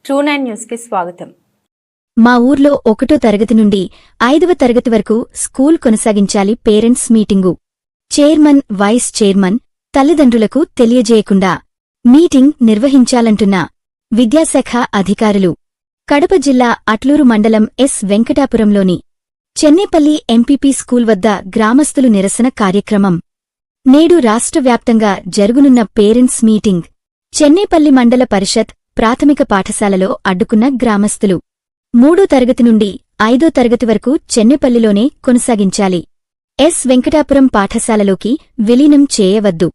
ట్రూ9 న్యూస్కి స్వాగతం. మా ఊర్లో 1వ తరగతి నుండి 5వ తరగతి వరకు స్కూల్ కొనసాగించాలి. Parents meeting. Chairman, vice chairman తల్లిదండ్రులకు తెలియజేయకుండా మీటింగ్ నిర్వహించాలంటున్న విద్యాశాఖ అధికారులు. కడప జిల్లా అట్లూరు మండలం ఎస్ వెంకటాపురంలోని చెన్నేపల్లి ఎంపీపీ స్కూల్ వద్ద గ్రామస్తులు నిరసన కార్యక్రమం. నేడు రాష్ట్ర వ్యాప్తంగా జరుగునున్న పేరెంట్స్ మీటింగ్ చెన్నేపల్లి మండల పరిషత్ ప్రాథమిక పాఠశాలలో అడ్డుకున్న గ్రామస్తులు 3వ తరగతి నుండి 5వ తరగతి వరకు చెన్నేపల్లిలోనే కొనసాగించాలి. ఎస్ వెంకటాపురం పాఠశాలలోకి విలీనం చేయవద్దు.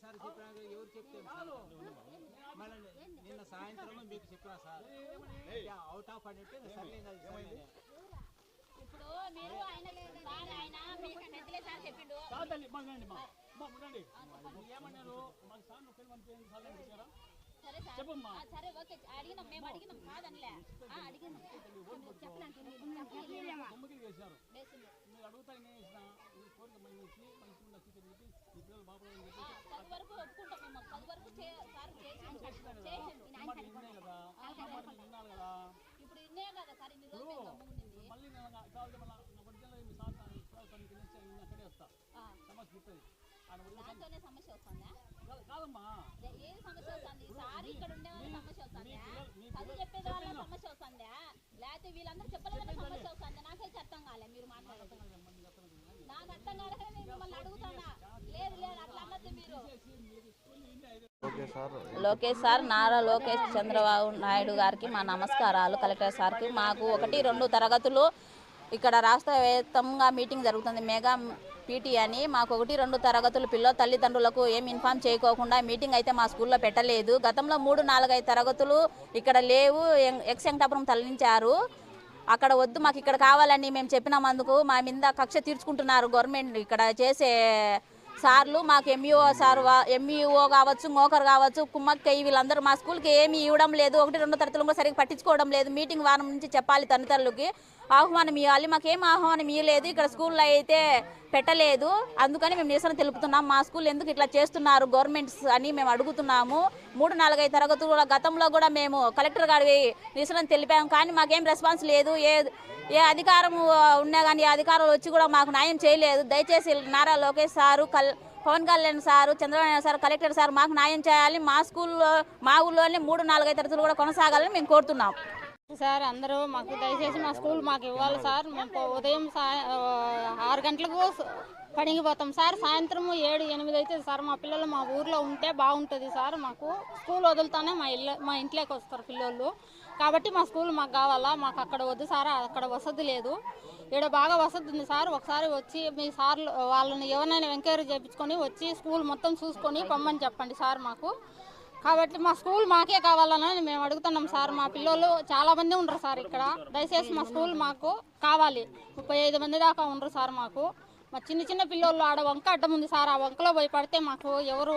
సార్ చెప్పినాక ఎవరు చెప్తారు మళ్ళీ నిన్న సాయంత్రం మీకు చెప్పినా సార్ అవుట్ ఆఫ్ అంటే సర్లేదు. ఇప్పుడు మీరు ఆయన లేదు సార్, ఆయన మీకు పెద్దలే సార్ చెప్పిండు. ఏమన్నారు మాకు సార్ పంపించారా? సరే సార్, సరే ఓకే అడిగినాం, మేము అడిగినాం కాదనిలే అడిగినాం చెప్పడానికి చేశారు. మీరు అడుగుతా కోరిక వరకు ఒప్పుకుంటాం, 10 వరకు సార్ ఇప్పుడు ఇన్నే కదా సార్ ఇన్ని రోజులు మళ్ళీ దాంతోనే సమస్య వస్తుందా? కాదమ్మా, ఏది సమస్య వస్తుంది? సార్ ఇక్కడ ఉండే వాళ్ళ సమస్య వస్తుందా? చదువు చెప్పేది వాళ్ళ సమస్య వస్తుందా? లేకపోతే వీళ్ళందరూ చెప్పలేదన్న సమస్య వస్తుందా? నాకైతే అర్థం కాలే మీరు మాట్లాడేది. నాకు అర్థం కాలేక నేను మిమ్మల్ని అడుగుతున్నా. లేదు లేదు అట్లా అన్నది మీరు. లోకేష్ సార్, నారా లోకేష్ చంద్రబాబు నాయుడు గారికి మా నమస్కారాలు. కలెక్టర్ సార్కి మాకు 1-2 తరగతులు ఇక్కడ రాష్ట్ర వ్యాప్తంగా మీటింగ్ జరుగుతుంది, మెగా పీటీ అని. మాకు 1-2 తరగతులు పిల్లల తల్లిదండ్రులకు ఏం ఇన్ఫామ్ చేయకోకుండా మీటింగ్ అయితే మా స్కూల్లో పెట్టలేదు. గతంలో 3-4-5 తరగతులు ఇక్కడ లేవు, ఎక్స్-వెంకటాపురం తరలించారు. అక్కడ వద్దు, మాకు ఇక్కడ కావాలని మేము చెప్పినందుకు మా మీద కక్ష తీర్చుకుంటున్నారు గవర్నమెంట్ ఇక్కడ చేసే సార్లు. మాకు ఎంఈఓ కావచ్చు, మోకర్ కావచ్చు, కుమ్మక్కయ్య వీళ్ళందరూ మా స్కూల్కి ఏమీ ఇవ్వడం లేదు. 1-2 తరగతులు కూడా సరిగ్గా పట్టించుకోవడం లేదు. మీటింగ్ వారం నుంచి చెప్పాలి తల్లిదండ్రులకి, ఆహ్వానం ఇవ్వాలి. మాకేం ఆహ్వానం ఇవ్వలేదు, ఇక్కడ స్కూల్లో అయితే పెట్టలేదు. అందుకని మేము నిరసన తెలుపుతున్నాం. మా స్కూల్ ఎందుకు ఇట్లా చేస్తున్నారు గవర్నమెంట్స్ అని మేము అడుగుతున్నాము. 3-4-5 తరగతులు కూడా గతంలో కూడా మేము కలెక్టర్ గారి నిరసన తెలిపాము, కానీ మాకేం రెస్పాన్స్ లేదు. ఏ అధికారం ఉన్నా కానీ ఏ అధికారులు వచ్చి కూడా మాకు న్యాయం చేయలేదు. దయచేసి Nara Lokesh sir, Pawan Kalyan sir, Chandrababu Naidu sir, collector sir మాకు న్యాయం చేయాలి. మా స్కూల్లో మా ఊళ్ళోనే 3-4-5 తరగతులు కూడా కొనసాగాలని మేము కోరుతున్నాం. సార్ అందరూ మాకు దయచేసి మా స్కూల్ మాకు ఇవ్వాలి సార్. మేము ఉదయం 6 గంటలకు పనికి పోతాం సార్, సాయంత్రం 7-8 అవుతుంది సార్. మా పిల్లలు మా ఊర్లో ఉంటే బాగుంటుంది సార్. మాకు స్కూల్ వదులుతానే మా ఇంట్లోకి వస్తారు పిల్లలు, కాబట్టి మా స్కూల్ మాకు కావాలా. మాకు అక్కడ వద్దు సార్, అక్కడ వసతి లేదు. ఇక్కడ బాగా వసతి ఉంది సార్. ఒకసారి వచ్చి మీ సార్లు వాళ్ళని ఎవరినైనా ఎంక్వైరీ చేయించుకొని వచ్చి స్కూల్ మొత్తం చూసుకొని పొమ్మని చెప్పండి సార్ మాకు. కాబట్టి మా స్కూల్ మాకే కావాలని మేము అడుగుతున్నాం సార్. మా పిల్లలు చాలామంది ఉండరు సార్ ఇక్కడ. దయచేసి మా స్కూల్ మాకు కావాలి. 35 మంది దాకా ఉండరు సార్ మాకు. మా చిన్న పిల్లలు ఆడ వంక అడ్డం ఉంది సార్, ఆ వంకలో పోయి పడితే మాకు ఎవరు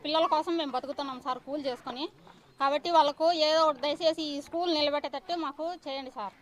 పిల్లల కోసం మేము బతుకుతున్నాం సార్ కూల్ చేసుకొని. కాబట్టి వాళ్ళకు ఏదో ఒకటి దయచేసి ఈ స్కూల్ నిలబెట్టేటట్టు మాకు చేయండి సార్.